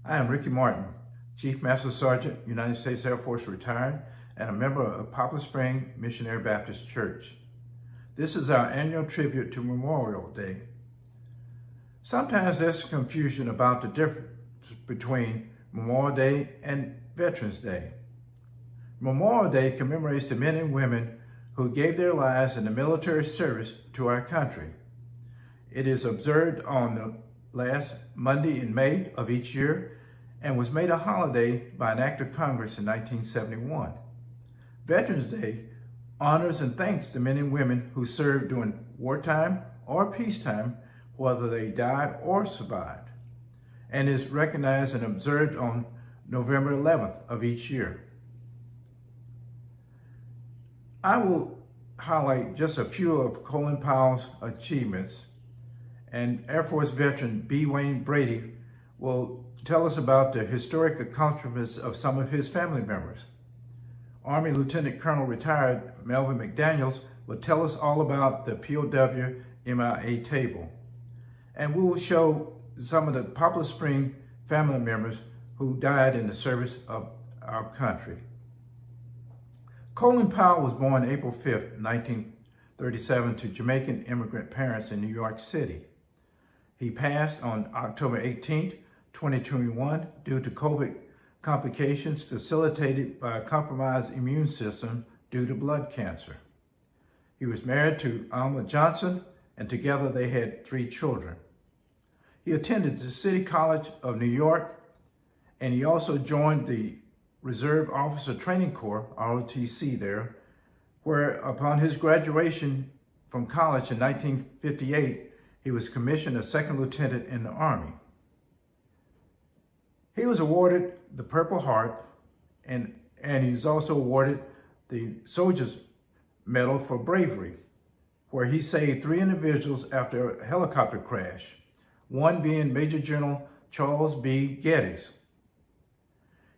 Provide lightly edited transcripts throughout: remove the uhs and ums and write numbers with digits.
I am Ricky Martin, Chief Master Sergeant, United States Air Force retired, and a member of Poplar Spring Missionary Baptist Church. This is our annual tribute to Memorial Day. Sometimes there's confusion about the difference between Memorial Day and Veterans Day. Memorial Day commemorates the men and women who gave their lives in the military service to our country. It is observed on the last Monday in May of each year and was made a holiday by an act of Congress in 1971. Veterans Day honors and thanks the men and women who served during wartime or peacetime, whether they died or survived, and is recognized and observed on November 11th of each year. I will highlight just a few of Colin Powell's achievements, and Air Force veteran B. Wayne Brady will tell us about the historic accomplishments of some of his family members. Army Lieutenant Colonel retired Melvin McDaniels will tell us all about the POW MIA table. And we will show some of the Poplar Spring family members who died in the service of our country. Colin Powell was born April 5th, 1937 to Jamaican immigrant parents in New York City. He passed on October 18th, 2021 due to COVID complications facilitated by a compromised immune system due to blood cancer. He was married to Alma Johnson, and together they had 3 children. He attended the City College of New York, and he also joined the Reserve Officer Training Corps, ROTC there, where upon his graduation from college in 1958, he was commissioned a second lieutenant in the Army. He was awarded the Purple Heart, and he's also awarded the Soldier's Medal for Bravery, where he saved 3 individuals after a helicopter crash, one being Major General Charles B. Geddes.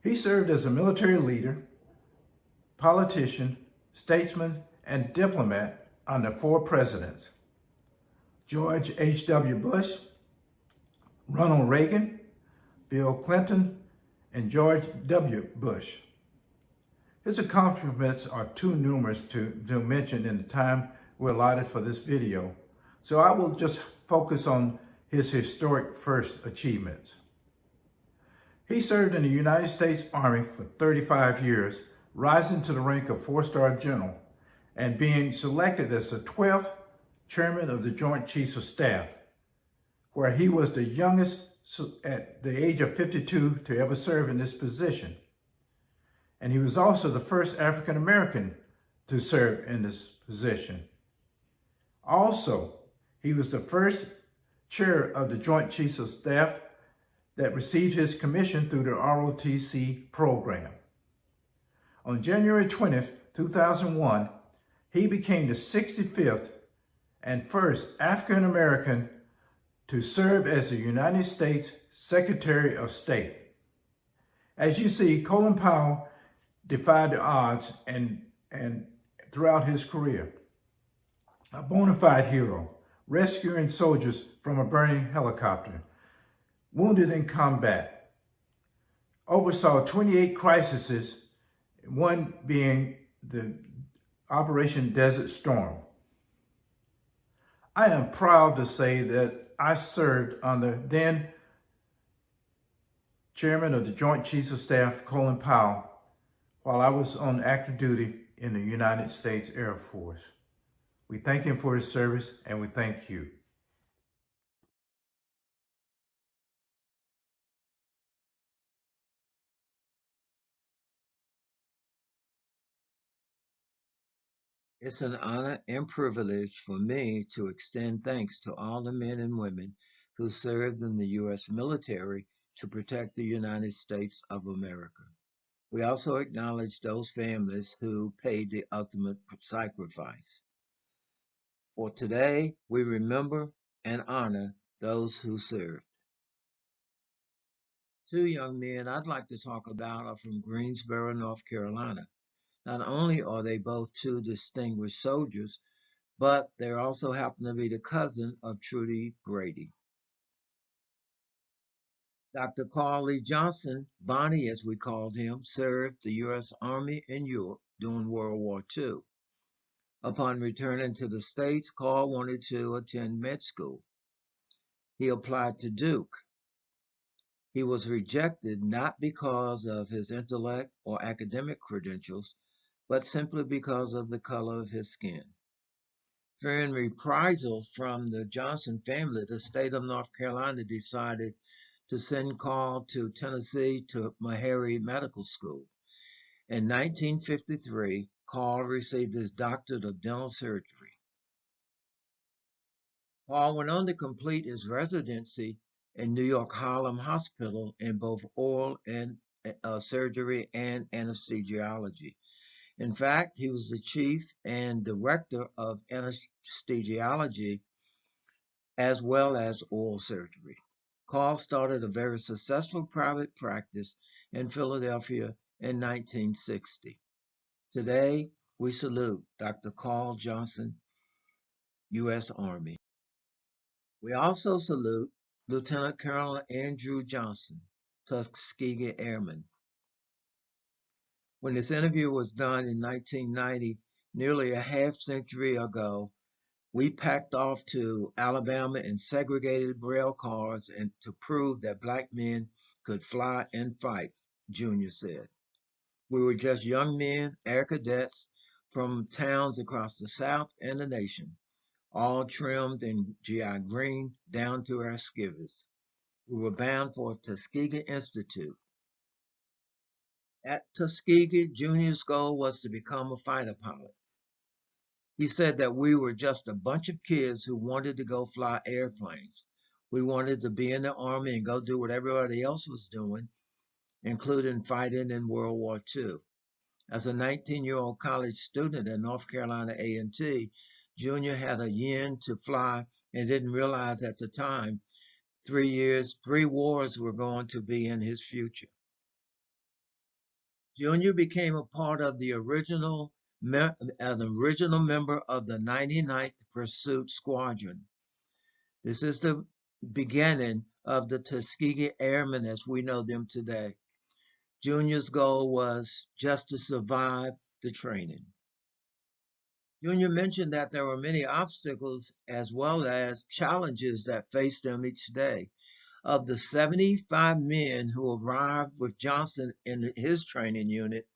He served as a military leader, politician, statesman, and diplomat under 4 presidents: George H.W. Bush, Ronald Reagan, Bill Clinton, and George W. Bush. His accomplishments are too numerous to mention in the time we're allotted for this video, so I will just focus on his historic first achievements. He served in the United States Army for 35 years, rising to the rank of 4-star general and being selected as the 12th chairman of the Joint Chiefs of Staff, where he was the youngest at the age of 52 to ever serve in this position. And he was also the first African American to serve in this position. Also, he was the first chair of the Joint Chiefs of Staff that received his commission through the ROTC program. On January 20th, 2001, he became the 65th and first African American to serve as the United States Secretary of State. As you see, Colin Powell defied the odds and throughout his career. A bona fide hero, rescuing soldiers from a burning helicopter, wounded in combat, oversaw 28 crises, one being the Operation Desert Storm. I am proud to say that I served under then Chairman of the Joint Chiefs of Staff, Colin Powell, while I was on active duty in the United States Air Force. We thank him for his service, and we thank you. It's an honor and privilege for me to extend thanks to all the men and women who served in the U.S. military to protect the United States of America. We also acknowledge those families who paid the ultimate sacrifice. For today, we remember and honor those who served. 2 young men I'd like to talk about are from Greensboro, North Carolina. Not only are they both 2 distinguished soldiers, but they also happen to be the cousin of Trudy Brady. Dr. Carl Lee Johnson, Bonnie as we called him, served the U.S. Army in Europe during World War II. Upon returning to the States, Carl wanted to attend med school. He applied to Duke. He was rejected not because of his intellect or academic credentials, but simply because of the color of his skin. Fearing reprisal from the Johnson family, the state of North Carolina decided to send Carl to Tennessee to Meharry Medical School. In 1953, Carl received his doctorate of dental surgery. Carl went on to complete his residency in New York Harlem Hospital in both oral and surgery and anesthesiology. In fact, he was the chief and director of anesthesiology as well as oral surgery. Carl started a very successful private practice in Philadelphia in 1960. Today, we salute Dr. Carl Johnson, U.S. Army. We also salute Lieutenant Colonel Andrew Johnson, Tuskegee Airman. When this interview was done in 1990, nearly a half century ago, we packed off to Alabama in segregated rail cars and to prove that black men could fly and fight, Junior said. We were just young men, air cadets from towns across the South and the nation, all trimmed in GI green down to our skivvies. We were bound for Tuskegee Institute. At Tuskegee, Junior's goal was to become a fighter pilot. He said that we were just a bunch of kids who wanted to go fly airplanes. We wanted to be in the Army and go do what everybody else was doing, including fighting in World War II. As a 19-year-old college student at North Carolina A&T, Junior had a yen to fly and didn't realize at the time 3 wars were going to be in his future. Junior became a part of an original member of the 99th Pursuit Squadron. This is the beginning of the Tuskegee Airmen as we know them today. Junior's goal was just to survive the training. Junior mentioned that there were many obstacles as well as challenges that faced them each day. Of the 75 men who arrived with Johnson in his training unit,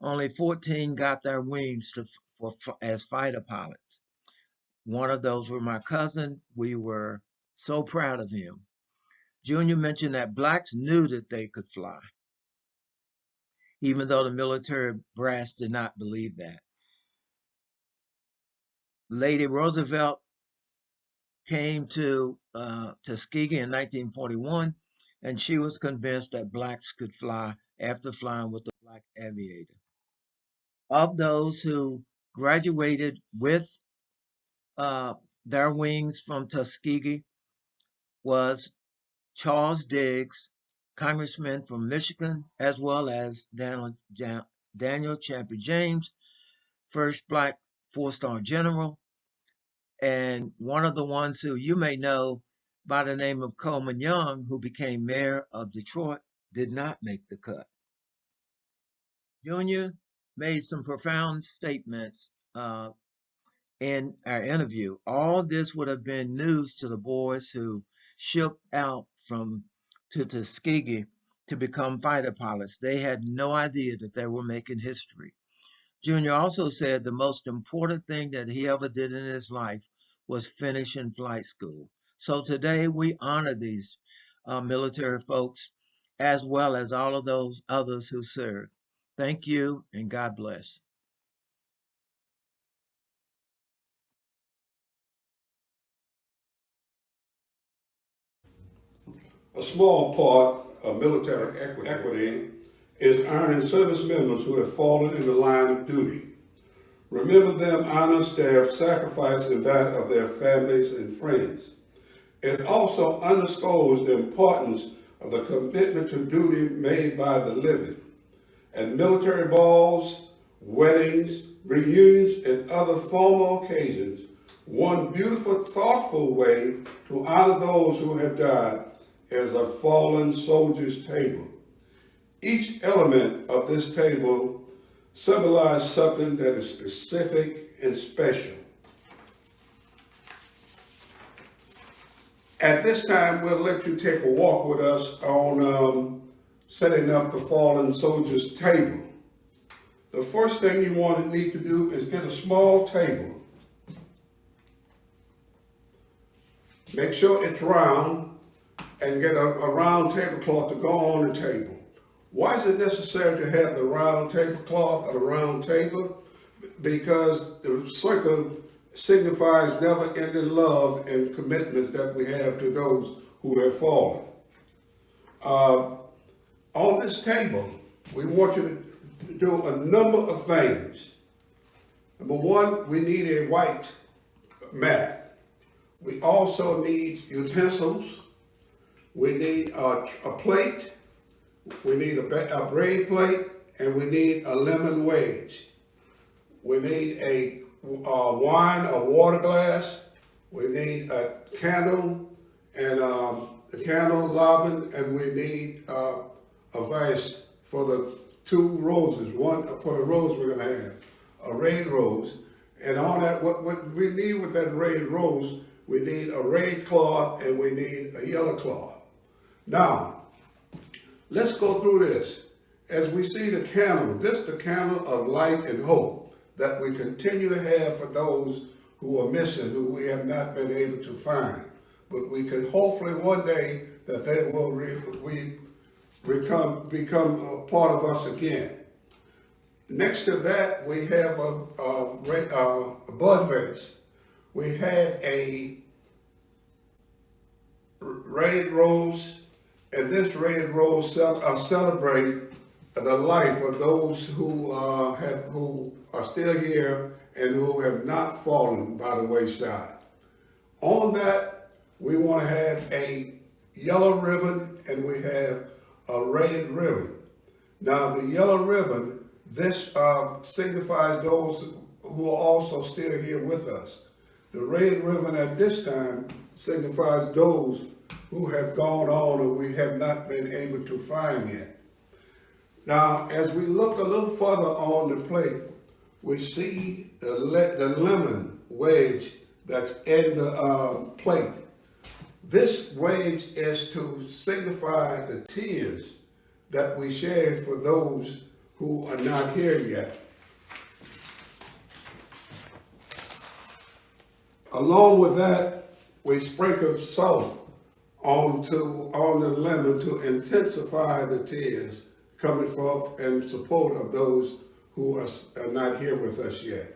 only 14 got their wings as fighter pilots. One of those were my cousin. We were so proud of him. Junior mentioned that blacks knew that they could fly, even though the military brass did not believe that. Lady Roosevelt came to Tuskegee in 1941, and she was convinced that blacks could fly after flying with the Black Aviator. Of those who graduated with their wings from Tuskegee was Charles Diggs, congressman from Michigan, as well as Daniel Champion James, first black four-star general, and one of the ones who you may know by the name of Coleman Young, who became mayor of Detroit, did not make the cut. Junior made some profound statements in our interview. All this would have been news to the boys who shipped out to Tuskegee to become fighter pilots. They had no idea that they were making history. Junior also said the most important thing that he ever did in his life was finishing flight school. So today we honor these military folks as well as all of those others who served. Thank you and God bless. A small part of military equity is earning service members who have fallen in the line of duty. Remember them, honors their sacrifice and that of their families and friends. It also underscores the importance of the commitment to duty made by the living. At military balls, weddings, reunions, and other formal occasions, one beautiful, thoughtful way to honor those who have died is a fallen soldier's table. Each element of this table symbolizes something that is specific and special. At this time, we'll let you take a walk with us on setting up the fallen soldier's table. The first thing you need to do is get a small table. Make sure it's round and get a round tablecloth to go on the table. Why is it necessary to have the round tablecloth or the round table? Because the circle signifies never-ending love and commitments that we have to those who have fallen. On this table, we want you to do a number of things. Number one, we need a white mat. We also need utensils. We need a plate. We need a braid plate, and we need a lemon wedge. We need a wine or water glass. We need a candle and the candle lobbing, and we need a vase for the 2 roses. One for the rose we're gonna have, a red rose, and on that what we need with that red rose, we need a red cloth and we need a yellow cloth. Now, let's go through this. As we see the candle, this is the candle of light and hope that we continue to have for those who are missing, who we have not been able to find. But we can hopefully one day that they will become a part of us again. Next to that, we have a bud vase. We have a red rose, and this red rose celebrate the life of those who are still here and who have not fallen by the wayside. On that, we want to have a yellow ribbon and we have a red ribbon. Now, the yellow ribbon, this signifies those who are also still here with us. The red ribbon at this time signifies those who have gone on and we have not been able to find yet. Now, as we look a little further on the plate, we see the lemon wedge that's in the plate. This wedge is to signify the tears that we shed for those who are not here yet. Along with that, we sprinkle salt on the lemon to intensify the tears coming forth in support of those who are not here with us yet.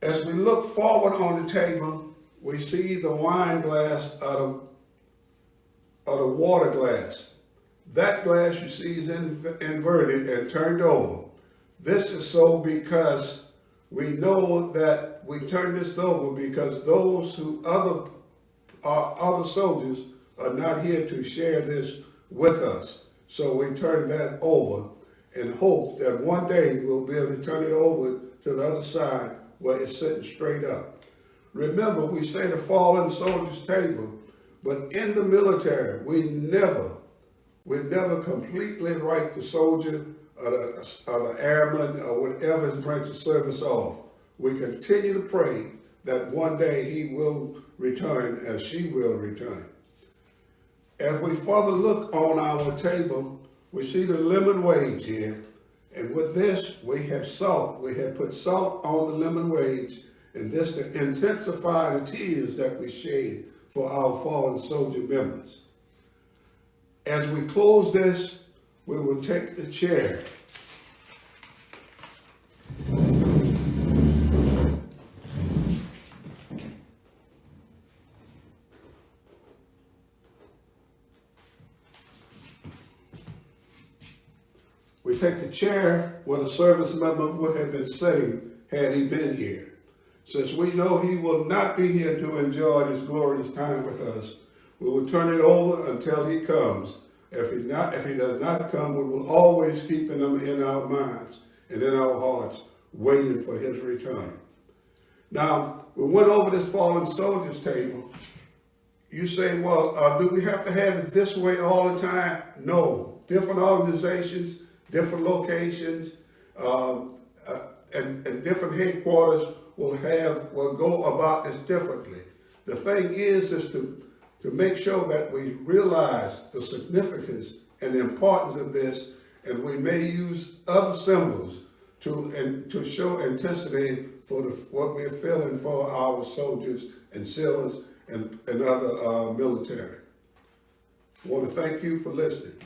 As we look forward on the table, we see the wine glass of the water glass. That glass you see is inverted and turned over. This is so because we know that we turn this over because those other soldiers are not here to share this with us. So we turn that over and hope that one day we'll be able to turn it over to the other side where it's sitting straight up. Remember, we say the fallen soldier's table, but in the military, we never completely write the soldier or the airman or whatever his branch of service off. We continue to pray that one day he will return as she will return. As we further look on our table, we see the lemon wedge here. And with this, we have salt. We have put salt on the lemon wedge, and this to intensify the tears that we shed for our fallen soldier members. As we close this, we will take the chair. We take the chair where the service member would have been sitting had he been here. Since we know he will not be here to enjoy this glorious time with us, we will turn it over until he comes. If he does not come, we will always keep him in our minds and in our hearts, waiting for his return. Now, we went over this fallen soldier's table, You say, well, do we have to have it this way all the time? No. Different organizations, different locations, and different headquarters will go about this differently. The thing is to make sure that we realize the significance and the importance of this, and we may use other symbols to show intensity for what we're feeling for our soldiers and sailors and other military. I want to thank you for listening.